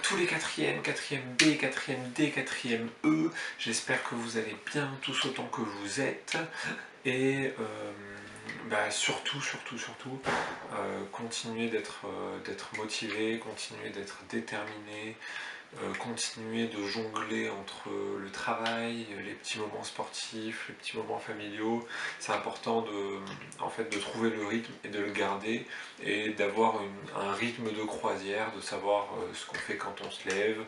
tous les quatrièmes, quatrième B, quatrième D, quatrième E. J'espère que vous allez bien tous autant que vous êtes. Et surtout, continuez d'être motivé, continuez d'être déterminé, continuer de jongler entre le travail, les petits moments sportifs, les petits moments familiaux. C'est important de trouver le rythme et de le garder et d'avoir un rythme de croisière, de savoir ce qu'on fait quand on se lève,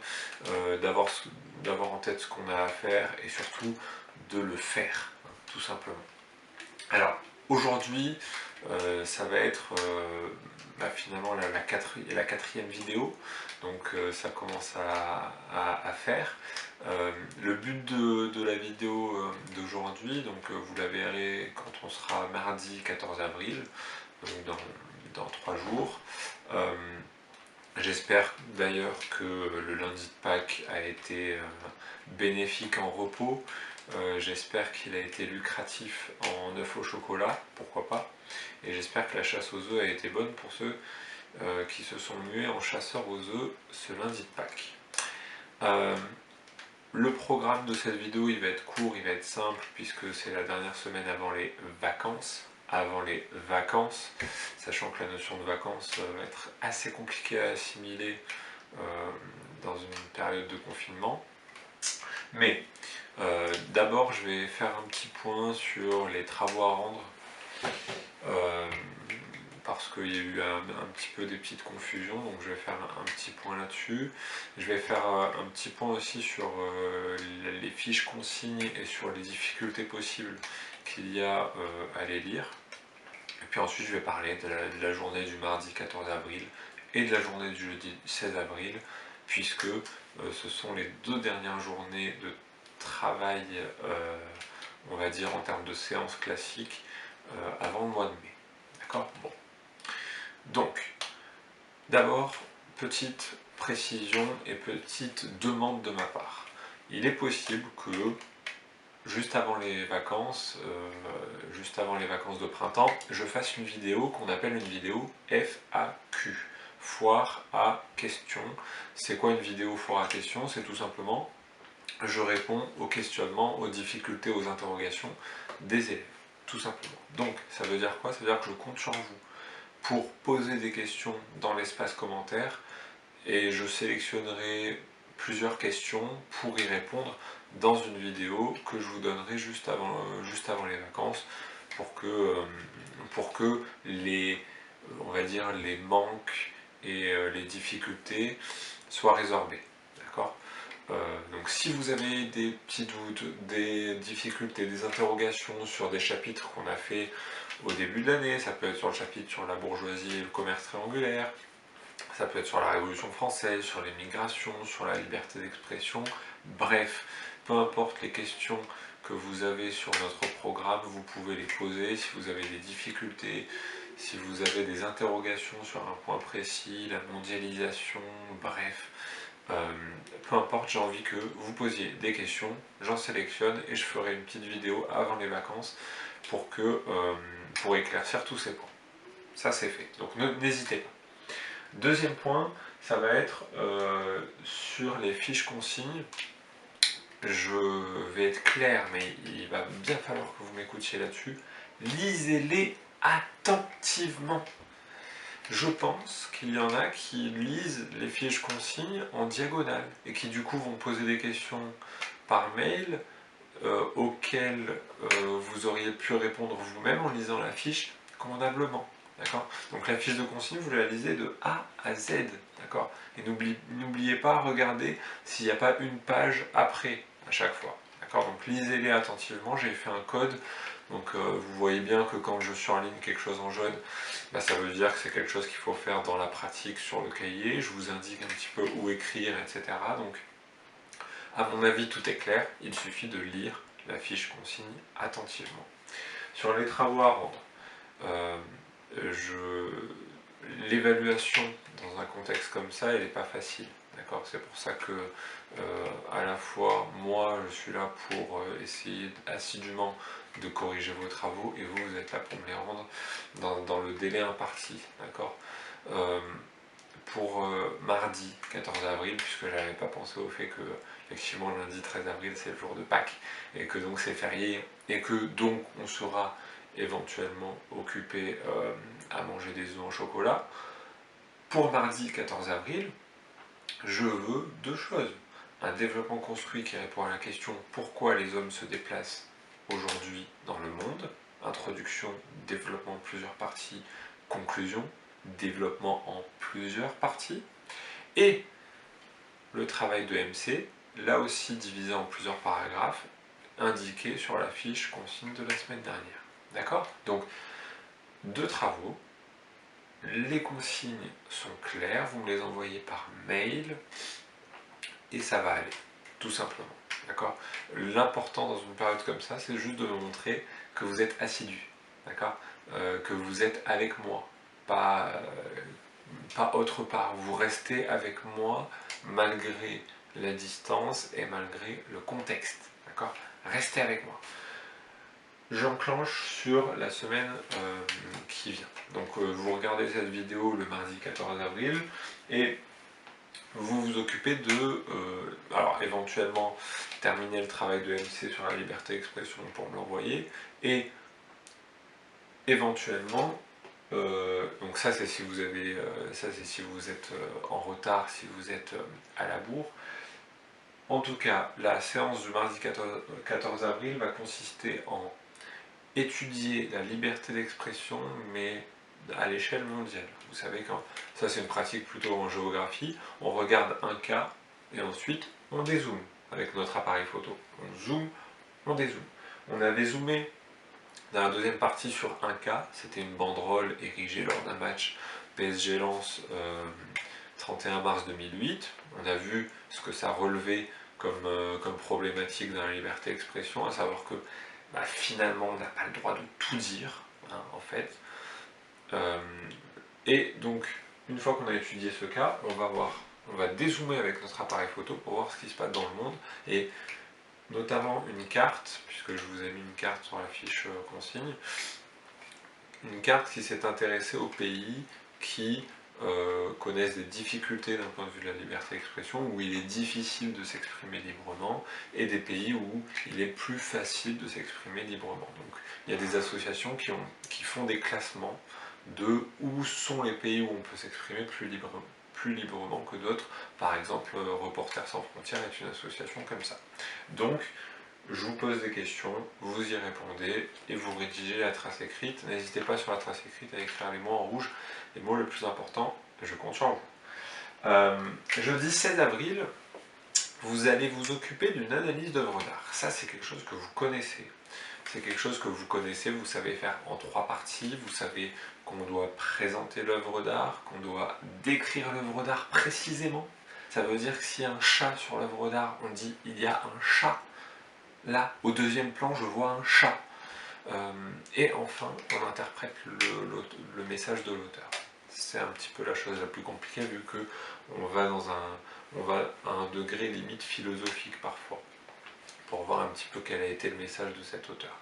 d'avoir en tête ce qu'on a à faire et surtout de le faire, tout simplement. Alors, aujourd'hui, ça va être finalement la quatrième vidéo, donc ça commence à faire. Le but de la vidéo d'aujourd'hui, donc vous la verrez quand on sera mardi 14 avril, donc dans 3 jours. J'espère d'ailleurs que le lundi de Pâques a été bénéfique en repos. J'espère qu'il a été lucratif en œufs au chocolat, pourquoi pas. Et j'espère que la chasse aux œufs a été bonne pour ceux qui se sont mués en chasseurs aux œufs ce lundi de Pâques. Le programme de cette vidéo, il va être court, il va être simple, puisque c'est la dernière semaine avant les vacances. Sachant que la notion de vacances va être assez compliquée à assimiler dans une période de confinement. Mais d'abord, je vais faire un petit point sur les travaux à rendre, parce qu'il y a eu un petit peu des petites confusions, donc je vais faire un petit point là-dessus. Je vais faire un petit point aussi sur les fiches consignes et sur les difficultés possibles qu'il y a à les lire. Et puis ensuite, je vais parler de la journée du mardi 14 avril et de la journée du jeudi 16 avril, puisque ce sont les 2 dernières journées de travail, on va dire en termes de séance classique, avant le mois de mai. D'accord ? Bon. Donc, d'abord, petite précision et petite demande de ma part. Il est possible que juste avant les vacances de printemps, je fasse une vidéo qu'on appelle une vidéo FAQ, foire à questions. C'est quoi une vidéo foire à questions? C'est tout simplement, je réponds aux questionnements, aux difficultés, aux interrogations des élèves, tout simplement. Donc, ça veut dire quoi? Ça veut dire que je compte sur vous pour poser des questions dans l'espace commentaire et je sélectionnerai plusieurs questions pour y répondre dans une vidéo que je vous donnerai juste avant les vacances pour que on va dire, les manques et les difficultés soient résorbés. D'accord ? Donc si vous avez des petits doutes, des difficultés, des interrogations sur des chapitres qu'on a fait au début de l'année, ça peut être sur le chapitre sur la bourgeoisie et le commerce triangulaire, ça peut être sur la Révolution française, sur les migrations, sur la liberté d'expression, bref, peu importe les questions que vous avez sur notre programme, vous pouvez les poser. Si vous avez des difficultés, si vous avez des interrogations sur un point précis, la mondialisation, bref, peu importe, j'ai envie que vous posiez des questions, j'en sélectionne et je ferai une petite vidéo avant les vacances pour éclaircir tous ces points. Ça c'est fait, donc n'hésitez pas. Deuxième point, ça va être sur les fiches consignes. Je vais être clair, mais il va bien falloir que vous m'écoutiez là-dessus. Lisez-les attentivement. Je pense qu'il y en a qui lisent les fiches consignes en diagonale et qui du coup vont poser des questions par mail auxquelles vous auriez pu répondre vous-même en lisant la fiche convenablement. D'accord ? Donc la fiche de consigne, vous la lisez de A à Z. D'accord ? Et n'oubliez pas, regardez s'il n'y a pas une page après à chaque fois. D'accord ? Donc lisez-les attentivement, j'ai fait un code. Donc vous voyez bien que quand je surligne quelque chose en jaune, ça veut dire que c'est quelque chose qu'il faut faire dans la pratique sur le cahier. Je vous indique un petit peu où écrire, etc. Donc à mon avis, tout est clair. Il suffit de lire la fiche consigne attentivement. Sur les travaux à rendre, l'évaluation dans un contexte comme ça, elle n'est pas facile. D'accord ? C'est pour ça que, à la fois, moi, je suis là pour essayer assidûment de corriger vos travaux, et vous êtes là pour me les rendre dans le délai imparti. D'accord ? pour mardi 14 avril, puisque je n'avais pas pensé au fait que effectivement lundi 13 avril c'est le jour de Pâques, et que donc c'est férié, et que donc on sera éventuellement occupé à manger des œufs en chocolat. Pour mardi 14 avril, je veux deux choses. Un développement construit qui répond à la question pourquoi les hommes se déplacent aujourd'hui dans le monde. Introduction, développement en plusieurs parties, conclusion, développement en plusieurs parties. Et le travail de MC, là aussi divisé en plusieurs paragraphes, indiqué sur la fiche consigne de la semaine dernière. D'accord? Donc, deux travaux. Les consignes sont claires, vous me les envoyez par mail et ça va aller, tout simplement. D'accord? L'important dans une période comme ça, c'est juste de me montrer que vous êtes assidu, d'accord? Que vous êtes avec moi, pas autre part. Vous restez avec moi malgré la distance et malgré le contexte, d'accord? Restez avec moi. J'enclenche sur la semaine qui vient. Donc vous regardez cette vidéo le mardi 14 avril et vous vous occupez de, alors éventuellement terminer le travail de MC sur la liberté d'expression pour me l'envoyer, et éventuellement, donc ça c'est si vous avez, ça c'est si vous êtes en retard, si vous êtes à la bourre. En tout cas, la séance du mardi 14 avril va consister en étudier la liberté d'expression, mais à l'échelle mondiale. Vous savez, quand ça c'est une pratique plutôt en géographie, on regarde un cas et ensuite on dézoome avec notre appareil photo. On zoome, on dézoome. On avait zoomé dans la deuxième partie sur un cas, c'était une banderole érigée lors d'un match PSG-Lens 31 mars 2008. On a vu ce que ça relevait comme problématique dans la liberté d'expression, à savoir que finalement on n'a pas le droit de tout dire, hein, en fait. Et donc, une fois qu'on a étudié ce cas, on va dézoomer avec notre appareil photo pour voir ce qui se passe dans le monde, et notamment une carte, puisque je vous ai mis une carte sur la fiche consigne, une carte qui s'est intéressée aux pays qui connaissent des difficultés d'un point de vue de la liberté d'expression, où il est difficile de s'exprimer librement, et des pays où il est plus facile de s'exprimer librement. Donc il y a des associations qui font des classements de où sont les pays où on peut s'exprimer plus librement que d'autres. Par exemple, Reporters sans frontières est une association comme ça. Donc, je vous pose des questions, vous y répondez et vous rédigez la trace écrite. N'hésitez pas sur la trace écrite à écrire les mots en rouge, les mots les plus importants, je compte sur vous. Jeudi 16 avril, vous allez vous occuper d'une analyse d'œuvres d'art. Ça, c'est quelque chose que vous connaissez. C'est quelque chose que vous connaissez, vous savez faire en 3 parties, vous savez qu'on doit présenter l'œuvre d'art, qu'on doit décrire l'œuvre d'art précisément. Ça veut dire que s'il y a un chat sur l'œuvre d'art, on dit il y a un chat. Là, au deuxième plan, je vois un chat. Et enfin, on interprète le message de l'auteur. C'est un petit peu la chose la plus compliquée, vu qu'on va à un degré limite philosophique parfois, pour voir un petit peu quel a été le message de cet auteur.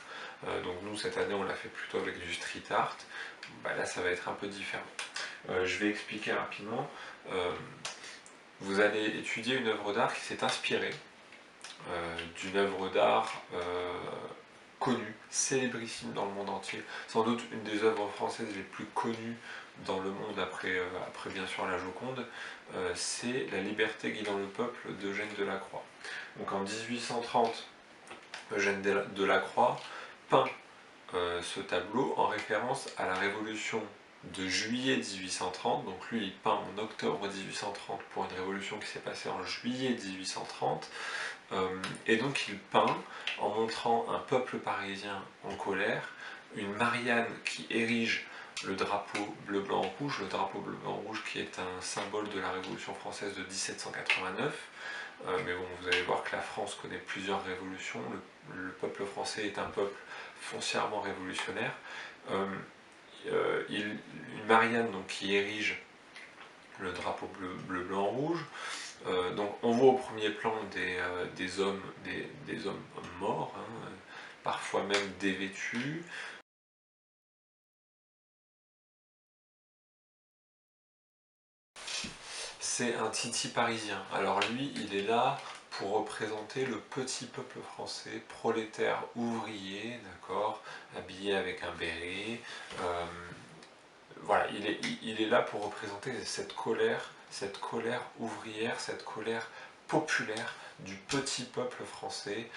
Donc nous, cette année, on l'a fait plutôt avec du street art. Là, ça va être un peu différent. Je vais expliquer rapidement. Vous allez étudier une œuvre d'art qui s'est inspirée d'une œuvre d'art connue, célébrissime dans le monde entier, sans doute une des œuvres françaises les plus connues dans le monde après bien sûr la Joconde, c'est La liberté guidant le peuple d'Eugène Delacroix. Donc en 1830, Eugène Delacroix peint ce tableau en référence à la révolution de juillet 1830, donc lui il peint en octobre 1830 pour une révolution qui s'est passée en juillet 1830, et donc il peint en montrant un peuple parisien en colère, une Marianne qui érige le drapeau bleu-blanc-rouge, le drapeau bleu-blanc-rouge qui est un symbole de la Révolution française de 1789, mais bon, vous allez voir que la France connaît plusieurs révolutions, le peuple français est un peuple foncièrement révolutionnaire. Une Marianne donc, qui érige le drapeau bleu-blanc-rouge. Donc on voit au premier plan des hommes morts, hein, parfois même dévêtus. c'est un Titi parisien. Alors lui, il est là pour représenter le petit peuple français, prolétaire ouvrier, d'accord, habillé avec un béret. Voilà, il est là pour représenter cette colère ouvrière, cette colère populaire du petit peuple français,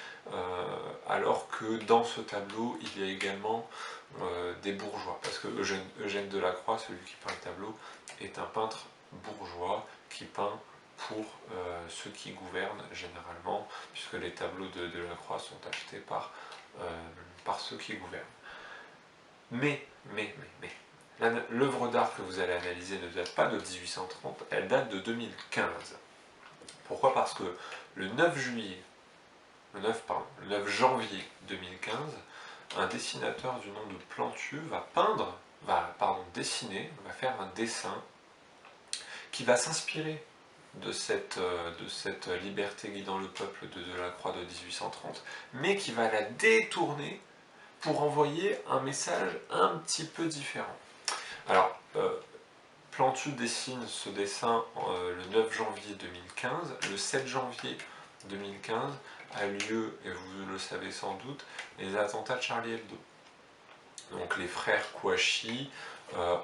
alors que dans ce tableau, il y a également des bourgeois, parce que Eugène Delacroix, celui qui peint le tableau, est un peintre bourgeois qui peint pour ceux qui gouvernent généralement, puisque les tableaux de Delacroix sont achetés par ceux qui gouvernent. Mais, l'œuvre d'art que vous allez analyser ne date pas de 1830, elle date de 2015. Pourquoi? Parce que le 9 janvier 2015, un dessinateur du nom de Plantu va dessiner, va faire un dessin qui va s'inspirer de cette liberté guidant le peuple de Delacroix de 1830, mais qui va la détourner pour envoyer un message un petit peu différent. Alors, Plantu dessine ce dessin le 9 janvier 2015. Le 7 janvier 2015 a lieu, et vous le savez sans doute, les attentats de Charlie Hebdo. Donc les frères Kouachi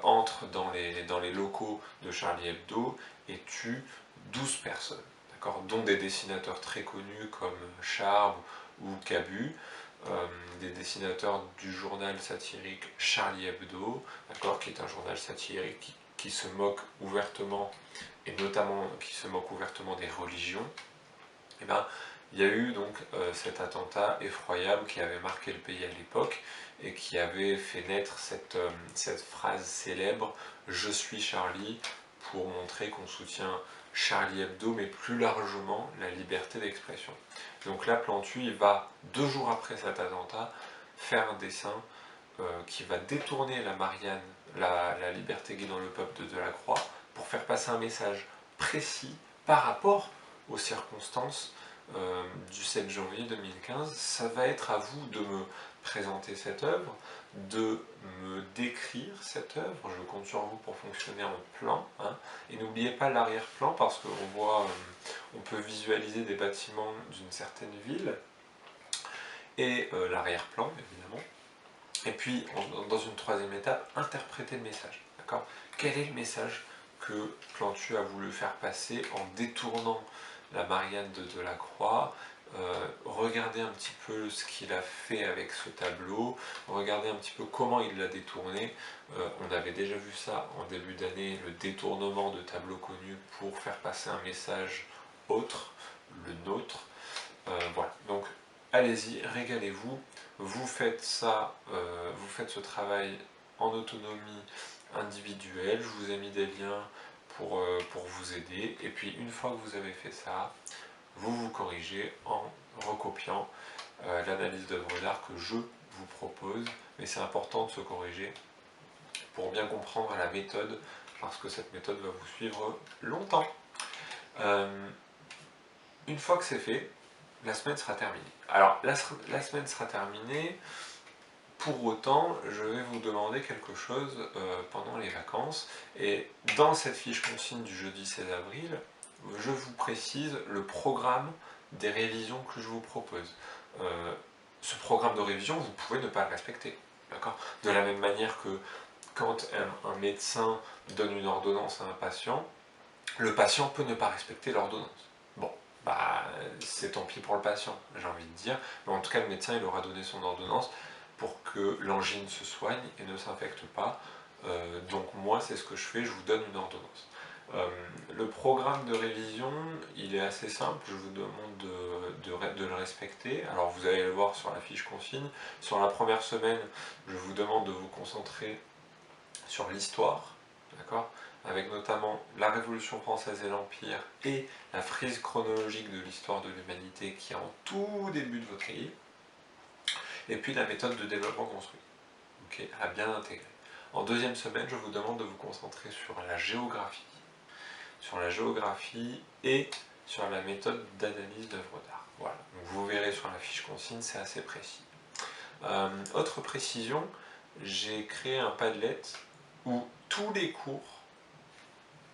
entrent dans les locaux de Charlie Hebdo et tuent 12 personnes, dont des dessinateurs très connus comme Charb ou Cabu, des dessinateurs du journal satirique Charlie Hebdo, qui est un journal satirique qui se moque ouvertement, et notamment qui se moque ouvertement des religions. Et ben, il y a eu donc cet attentat effroyable qui avait marqué le pays à l'époque et qui avait fait naître cette phrase célèbre « Je suis Charlie » pour montrer qu'on soutient Charlie Hebdo, mais plus largement la liberté d'expression. Donc là, Plantu, il va, 2 jours après cet attentat, faire un dessin qui va détourner la liberté guidant le peuple de Delacroix pour faire passer un message précis par rapport aux circonstances du 7 janvier 2015. Ça va être à vous de me présenter cette œuvre, de me décrire cette œuvre. Je compte sur vous pour fonctionner en plan. Et n'oubliez pas l'arrière-plan, parce on peut visualiser des bâtiments d'une certaine ville, et l'arrière-plan, évidemment. Et puis, dans une troisième étape, interpréter le message. Quel est le message que Plantu a voulu faire passer en détournant la Marianne de Delacroix? Regardez un petit peu ce qu'il a fait avec ce tableau, regardez un petit peu comment il l'a détourné. On avait déjà vu ça en début d'année, le détournement de tableaux connus pour faire passer un message autre, le nôtre. Voilà, donc allez-y, régalez-vous, vous faites ça, vous faites ce travail en autonomie individuelle. Je vous ai mis des liens pour vous aider, et puis une fois que vous avez fait ça, vous corrigez en recopiant l'analyse d'œuvre d'art que je vous propose. Mais c'est important de se corriger pour bien comprendre la méthode, parce que cette méthode va vous suivre longtemps. Une fois que c'est fait, la semaine sera terminée. Alors, la semaine sera terminée, pour autant, je vais vous demander quelque chose pendant les vacances, et dans cette fiche consigne du jeudi 16 avril, je vous précise le programme des révisions que je vous propose. Ce programme de révision, vous pouvez ne pas le respecter, d'accord? De la même manière que quand un médecin donne une ordonnance à un patient, le patient peut ne pas respecter l'ordonnance. Bon, c'est tant pis pour le patient, j'ai envie de dire, mais en tout cas le médecin il aura donné son ordonnance pour que l'angine se soigne et ne s'infecte pas. Donc moi c'est ce que je fais, je vous donne une ordonnance. Le programme de révision, il est assez simple, je vous demande de le respecter. Alors vous allez le voir sur la fiche consigne. Sur la première semaine, je vous demande de vous concentrer sur l'histoire, d'accord, avec notamment la Révolution française et l'Empire et la frise chronologique de l'histoire de l'humanité qui est en tout début de votre cahier, et puis la méthode de développement construit, à bien intégrer. En deuxième semaine, je vous demande de vous concentrer sur la géographie et sur la méthode d'analyse d'œuvres d'art. Voilà, donc vous verrez sur la fiche consigne, c'est assez précis. Autre précision, j'ai créé un Padlet où tous les cours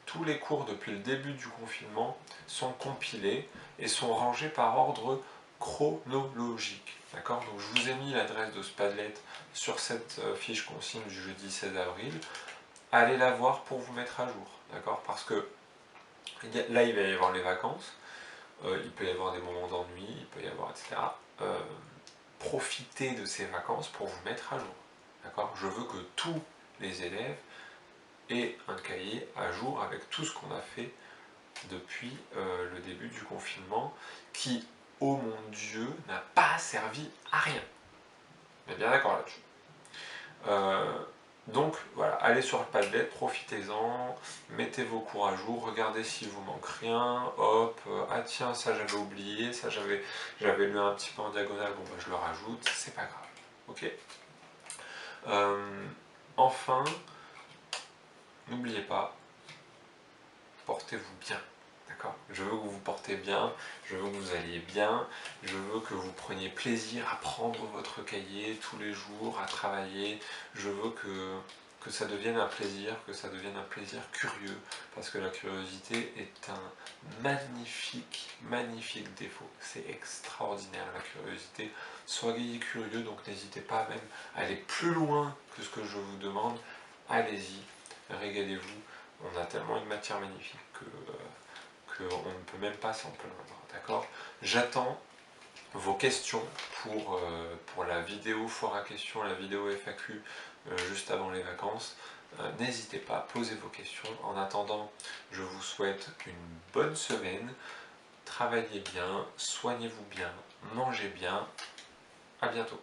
tous les cours depuis le début du confinement sont compilés et sont rangés par ordre chronologique. D'accord? Donc je vous ai mis l'adresse de Spadlet sur cette fiche consigne du jeudi 16 avril. Allez la voir pour vous mettre à jour. D'accord? Parce que là, il va y avoir les vacances, il peut y avoir des moments d'ennui, il peut y avoir, etc. Profitez de ces vacances pour vous mettre à jour. D'accord? Je veux que tous les élèves aient un cahier à jour avec tout ce qu'on a fait depuis le début du confinement, qui, oh mon Dieu, n'a pas servi à rien. On est bien d'accord là-dessus. Donc voilà, allez sur le Padlet, profitez-en, mettez vos cours à jour, regardez s'il vous manque rien, hop, ah tiens, ça j'avais oublié, ça j'avais lu un petit peu en diagonale, bon bah je le rajoute, c'est pas grave, ok. Enfin, n'oubliez pas, portez-vous bien, d'accord? Je veux que vous vous portez bien, je veux que vous alliez bien, je veux que vous preniez plaisir à prendre votre cahier tous les jours, à travailler, je veux que ça devienne un plaisir, que ça devienne un plaisir curieux, parce que la curiosité est un magnifique, magnifique défaut. C'est extraordinaire la curiosité. Soyez curieux, donc n'hésitez pas même à aller plus loin que ce que je vous demande. Allez-y, régalez-vous. On a tellement une matière magnifique qu'on ne peut même pas s'en plaindre. D'accord? J'attends vos questions pour la vidéo foire à questions, la vidéo FAQ juste avant les vacances. N'hésitez pas, posez vos questions. En attendant, je vous souhaite une bonne semaine. Travaillez bien, soignez-vous bien, mangez bien. À bientôt.